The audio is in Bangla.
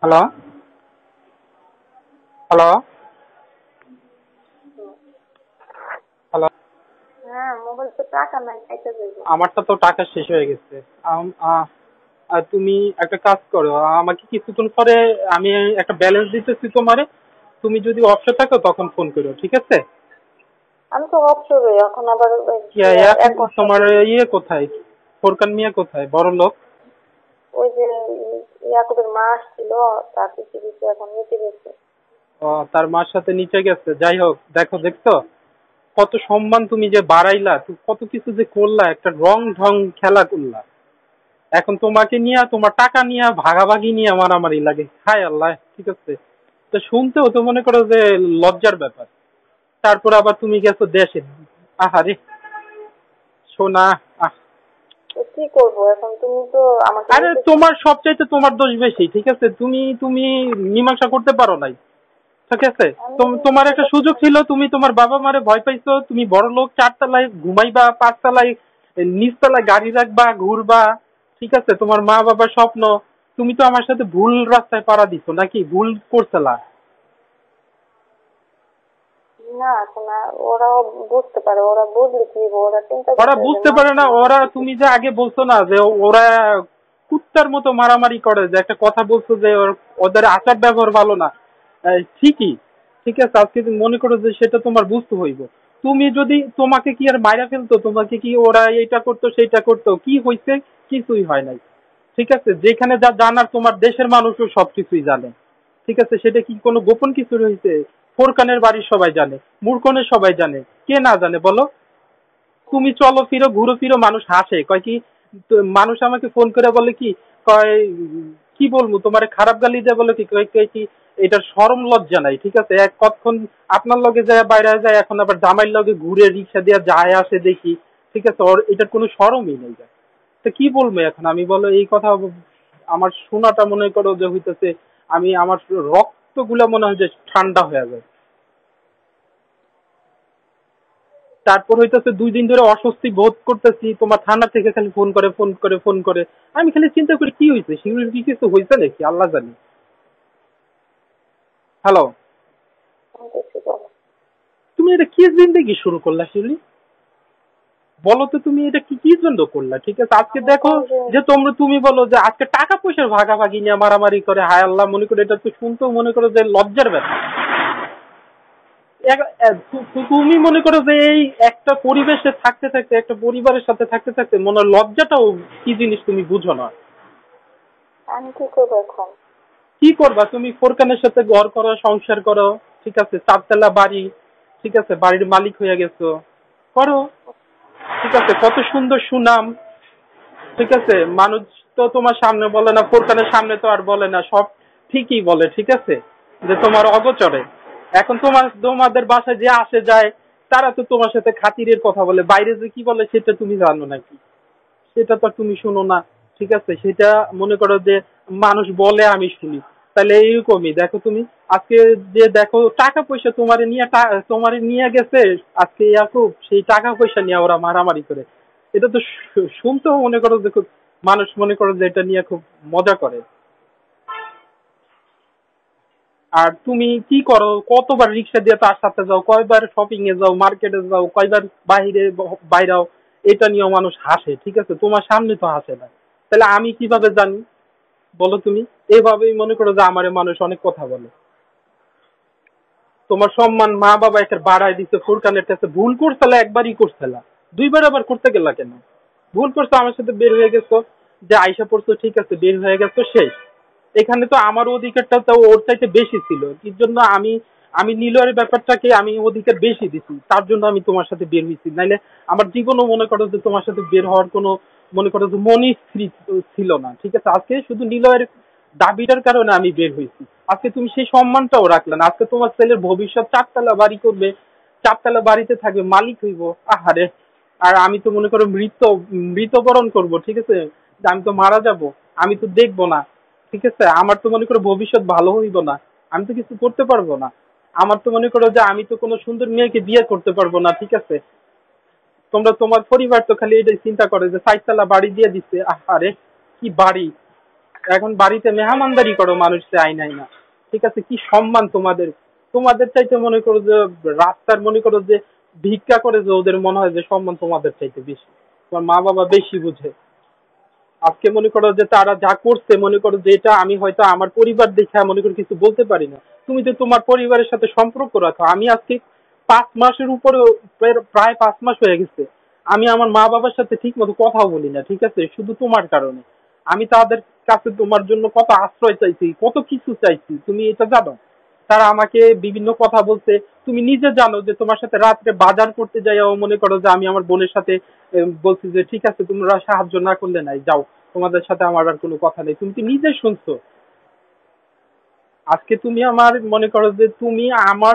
Hello, hello, hello. হ্যাঁ, মোবাইল তো টাকা নাই, খাইতে যাইব। আমারটা তো টাকা শেষ হয়ে গেছে। তুমি একটা কাজ করো, আমাকে কিছুক্ষণ পরে আমি একটা ব্যালেন্স দিতেছি তোমারে। তুমি যদি অবসর থাকো তখন ফোন করো, ঠিক আছে? আমি তো অবসর এখন আবার এখন এক ঘন্টা তোমার ইয়ে কোথায়? ফোরকান মিয়া কোথায়, বড় লোক? ওই যে ইয়াকুবের মা আসছিল, তার পৃথিবীতে এখন নিতে গেছে। ও, তার মার সাথে নিচে গেছে। যাই হোক, দেখো, দেখছো কত সম্মান তুমি যে বাড়াইলা, তুমি কত কিছু যে করলা, একটা রং ঢং খেলা করলা। এখন তোমাকে নিয়ে, তোমার টাকা নিয়ে, ভাগাভাগি নিয়ে মারামারি লাগে। হায় আল্লাহ, ঠিক আছে। তো শুনতেও তো মনে করো যে লজ্জার ব্যাপার। তারপর আবার তুমি গেছো দেশে। আহারে সোনা। আহ, তো কি করবো এখন? তুমি তো আমাকে আরে নিতে তোমার সবচাইতে তোমার দোষ বেশি, ঠিক আছে। তুমি তুমি মীমাংসা করতে পারো নাই, ঠিক আছে। আমি তোমার একটা সুযোগ ছিল, তুমি তোমার বাবা মারে ভয় পাইছো, তুমি বড় লোক, 4 তলায় ঘুমাইবা, 5 তলায় নিচতলায় গাড়ি রাখবা, ঘুরবা, ঠিক আছে। তোমার মা বাবার স্বপ্ন। তুমি তো আমার সাথে ভুল রাস্তায় পাড়া দিছো, নাকি ভুল করছিলা? না এখন ওরাও বুঝতে পারে, ওরা বুঝলে কি হইবো, ওরা চিন্তা ওরা করছে যে বুঝতে মা পারে না। ওরা, তুমি যে আগে বলছো না যে ওরা কুত্তার মতো মারামারি করে, যে একটা কথা বলছো যে ওদের আচার ব্যবহার ভালো না। ঠিকই, ঠিক আছে। আজকে তুমি মনে করো যে সেটা তোমার বুঝতে হইব। তুমি যদি, তোমাকে কি আর মাইরা ফেলতো? তোমাকে কি ওরা এইটা করতো সেইটা করতো? কি হয়েছে? কিছুই হয় নাই, ঠিক আছে। যেখানে যা জানার, তোমার দেশের মানুষও সবকিছুই জানে, ঠিক আছে। সেটা কি কোনো গোপন কিছু রয়েছে? ফোরকানের বাড়ির সবাই জানে, মুরকনের সবাই জানে, কে না জানে বলো? তুমি চলো ফিরো, ঘুরো ফিরো, মানুষ হাসে, কয় কি, তো মানুষ আমাকে ফোন করে বলে কি, কয় কি বলবো তোমার, খারাপ গালি দেয়, বলে কি, কয় কয় কি এটার শরম লজ্জা নাই, ঠিক আছে। এক কতক্ষণ আপনার লগে যায়, বাইরে যায়, এখন আবার জামাইয়ের লগে ঘুরে রিক্সা দিয়ে যায় আসে দেখি, ঠিক আছে। ওর এটার কোনো শরমই নেই। তো কি বলবো এখন আমি, বলো? এই কথা আমার শোনাটা মনে করো যে হইতেছে, আমি আমার রক্ত গুলা মনে হয় যে ঠান্ডা হয়ে যায়। তারপর হইতেছে 2 দিন ধরে অস্বস্তি বোধ করতেছি, তোমার থানা থেকে খালি ফোন করে ফোন করে ফোন করে। আমি খালি চিন্তা করি কি হয়েছে, শিউরির কি কিছু হয়েছে নাকি, আল্লাহ জানি। হ্যালো, শুনতেছি, বলো। তুমি এটা কি জিন্দেগি শুরু করলা শিউলি? বলো তো, তুমি এটা কি কি জন্য করলা? ঠিক আছে, আজকে আমি দেখো কোন দিন যে তুমি বলো যে আজকে টাকা পয়সার ভাগাভাগি নিয়ে মারামারি করে, হায় আল্লাহ, মনে করে এটা তো শুনতেও মনে করো যে লজ্জার ব্যাপার। তুমি মনে করো যে এই একটা পরিবেশে থাকতে থাকতে, একটা পরিবারের সাথে থাকতে থাকতে মনে হয় লজ্জাটাও কি জিনিস তুমি বুঝো না। আমি কি করবো এখন? কি করবা তুমি? ফোরকানের সাথে ঘর করো, সংসার করো, ঠিক আছে। 4 তলা বাড়ি, ঠিক আছে, বাড়ির মালিক হয়ে গেছো, করো, ঠিক আছে। কত সুন্দর সুনাম, ঠিক আছে। মানুষ তো তোমার সামনে বলে না, ফোরকানের সামনে তো আর বলে না, সব ঠিকই বলে, ঠিক আছে, যে তোমার অগোচরে। এখন তোমাদের বাসায় যে আসে যায়, তারা তো তোমার সাথে খাতিরের কথা বলে, বাইরে যে কি বলে সেটা তুমি জানো নাকি? সেটা তো তুমি শুনো না, ঠিক আছে। সেটা মনে করো যে মানুষ বলে, আমি শুনি। তাহলে এইরকমই দেখো তুমি, আজকে যে দেখো টাকা পয়সা তোমারে নিয়ে গেছে, আজকে ইয়াকুব সেই টাকা পয়সা নিয়ে ওরা মারামারি করে। এটা তো শুনতেও মনে করো যে খুব, মানুষ মনে করো যে এটা নিয়ে খুব মজা করে। আর তুমি কি করো? কতবার রিক্সা দিয়ে তার সাথে যাও, কয়বার শপিং এ যাও, মার্কেটে যাও, কয়বার বাহিরে বাইরাও, এটা নিয়েও মানুষ হাসে, ঠিক আছে। তোমার সামনে তো হাসে না, তাহলে আমি কিভাবে জানি বলো তুমি? এভাবেই মনে করো যে আমারে মানুষ অনেক কথা বলে। তোমার সম্মান মা বাবা একটা বাড়ায় দিচ্ছে, ফুরকানের কাছে ভুল করছিলা, একবারই করছিলা, 2বার আবার করতে গেলা কেন? ভুল করছো, আমার সাথে বের হয়ে গেছো, যে আইসা পড়ছো, ঠিক আছে, বের হয়ে গেছো, শেষ। এখানে তো আমার অধিকারটা তো ওর চাইতে বেশি ছিল, এর জন্য আমি আমি নিলয়ের ব্যাপারটাকে আমি অধিকার বেশি দিছি, তার জন্য আমি তোমার সাথে বের হয়েছি। নাইলে আমার জীবনও মনে করো যে তোমার সাথে বের হওয়ার কোনো, মনে করো যে মনই স্থির ছিল না, ঠিক আছে। আজকে শুধু নিলয়ের দাবিটার কারণে আমি বের হয়েছি। আজকে তুমি সেই সম্মানটাও রাখলে না। আজকে তোমার ছেলের ভবিষ্যৎ 4 তলা বাড়ি করবে, 4 তলা বাড়িতে থাকবে, মালিক হইব, আহারে। আর আমি তো মনে করো মৃতবরণ করব, ঠিক আছে, যে আমি তো মারা যাব, আমি তো দেখবো না, ঠিক আছে। আমার তো মনে করো ভবিষ্যৎ ভালো হইব না, আমি তো কিছু করতে পারবো না। আমার তো মনে করো যে আমি তো কোনো সুন্দর মেয়েকে বিয়ে করতে পারবো না, ঠিক আছে। তোমরা, তোমার পরিবার তো খালি এটাই চিন্তা করে যে 4 তলা বাড়ি দিয়ে দিচ্ছে, আরে কি বাড়ি, এখন বাড়িতে মেহমানদারি করো, মানুষ চাই নাই না, ঠিক আছে? কি সম্মান তোমাদের! তোমাদের চাইতে মনে করো যে রাস্তার মনে করো যে ভিক্ষা করে, যে ওদের মনে হয় যে সম্মান তোমাদের চাইতে বেশি। তোমার মা বাবা বেশি বুঝে। আজকে মনে করো যে তারা যা করছে, মনে করো যে এটা আমি হয়তো আমার পরিবার দেখে মনে করো কিছু বলতে পারি না। তুমি তো তোমার পরিবারের সাথে সম্পর্ক রাখো। আমি আজকে 5 মাসের উপরে, প্রায় 5 মাস হয়ে গেছে, আমি আমার মা বাবার সাথে ঠিক মতো কথাও বলি না, ঠিক আছে? শুধু তোমার কারণে। আমি তাদের কাছে তোমার জন্য কত আশ্রয় চাইছি, কত কিছু চাইছি, তুমি এটা জানো? তারা আমাকে বিভিন্ন কথা বলছে। তুমি নিজে জানো যে তোমার সাথে রাত্রে বাজার করতে যাইও মনে করো যে আমি আমার বোনের সাথে বলছি যে ঠিক আছে তোমরা সাহায্য না করলে নাই, যাও, তোমাদের সাথে আমার আর কোনো কথা নেই। তুমি কি নিজে শুনছো? আজকে তুমি আমার মনে করো যে তুমি আমার